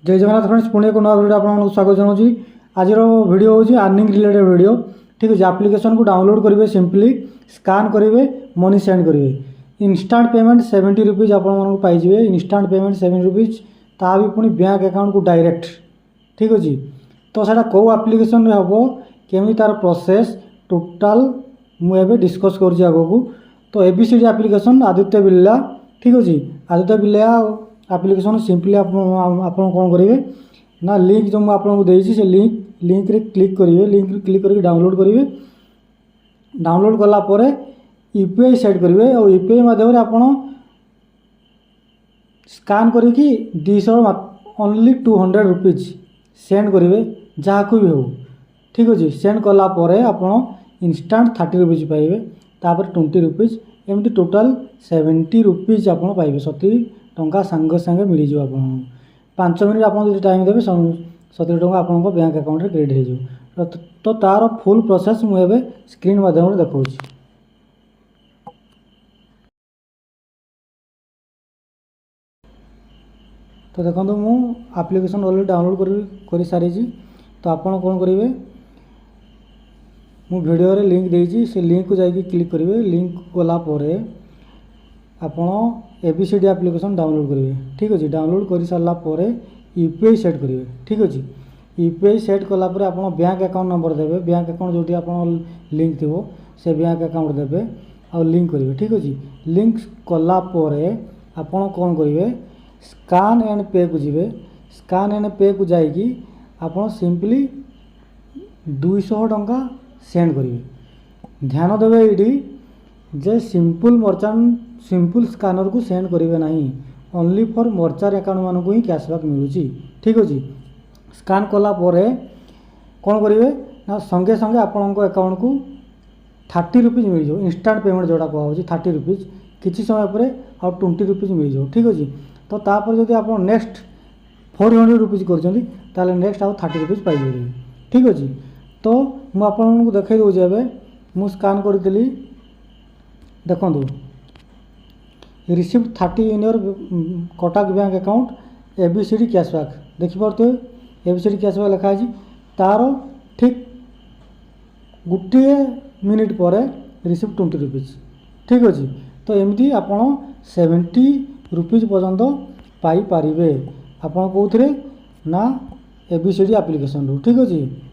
जय जगन्नाथ फ्रेंड्स, पुणी एक नया वीडियो आपको स्वागत जनाऊँ। आज वीडियो हूँ अर्निंग रिलेटेड वीडियो। ठीक है, एप्लिकेशन को डाउनलोड करेंगे, सिंपली स्कान करेंगे, मनी सेंड करेंगे। इंस्टांट पेमेंट 70 रुपीज आपजे। इंस्टांट पेमेंट 70 रुपीज, ता भी पुणी बैंक अकाउंट को डायरेक्ट। ठीक अच्छे, तो सर कौ आप्लिकेसन हम केमी तार प्रोसेस टोटाल मुझे डिस्कस कर आगू। तो एबीसीडी आप्लिकेसन आदित्य बिरला। ठीक अच्छे, आदित्य बिरला आप्लिकेसन सिंपली आप कौन करेंगे ना, लिंक जो मुझे देती से लिंक रे क्लिक करेंगे। लिंक रे क्लिक करके डाउनलोड करेंगे। डाउनलोड कलापर यूपीआई सेट करेंगे और यूपीआई माध्यम आप स्कान करके 200 ओनली 200 रुपीज सेंड करेंगे जहाँ को भी हो। ठीक अच्छे, सेंड कलापर आप इंस्टांट 30 रुपीज पाइबे, तापर 20 रुपीज, एमती टोटाल 70 रुपीज आप पाइबे। 70 टंका सांगे सांगे मिल जाए। आप 5 मिनट आप टाइम देवे 70 टंका आप बैंक अकाउंट रे क्रेडिट हो। तो तार फुल प्रोसेस मुझे स्क्रीन माध्यम देखा। तो देखो मु एप्लिकेशन ऑलरेडी डाउनलोड कर सारी। तो आप कौन करेंगे, मु वीडियो रे लिंक देती से लिंक को जाकि क्लिक करेंगे। लिंक गलापर आप एबीसीडी एप्लिकेशन डाउनलोड करेंगे। ठीक अच्छे, डाउनलोड कर सारापर यूपीआई सेट करेंगे। ठीक अच्छे, यूपीआई सेट कलापर आप बैंक अकाउंट नंबर देवे। बैंक अकाउंट जो आप लिंक थी से बैंक अकाउंट देवे और लिंक करेंगे। ठीक अच्छे, लिंक कलापर आप कौन करेंगे, स्कान एंड पे को जीवे। स्कान एंड पे को जाकि आप सिंपली 200 टंका सेंड करेंगे। ध्यान देवे ये जे सिंपल स्कानर को सेंड करेंगे ना, ओनली फॉर मर्चार अकाउंट मान को ही कैशबैक मिलूँ। ठीक अच्छे, स्कान कलापर कौन करेंगे ना, संगे संगे आपण अकाउंट को 30 रुपीज मिल जाओ। इंस्टांट पेमेंट जोड़ा कहुँ 30 रुपीज, किसी समय पर आउ 20 रुपीज मिल जाओ। ठीक अच्छे, तो तापर जब आप नेक्स्ट 400 रुपीज कर नेक्स्ट आउ 30 रुपीज पाइबे। ठीक अच्छे, तो मुझे देखा दूसरी एवं मु स्कान करी। देखो receive 30 in your Cuttack bank account ABCD cashback देखिपे। एबीसीडी कैशबैक लिखाई तार ठीक गोटे मिनिट पर रिसीव 20 रुपीज। ठीक अच्छे, तो एमती आप 70 रुपीज पर्यंत पाइपर आपड़ कौन ना एबीसीडी एप्लिकेशन रू। ठीक अच्छे।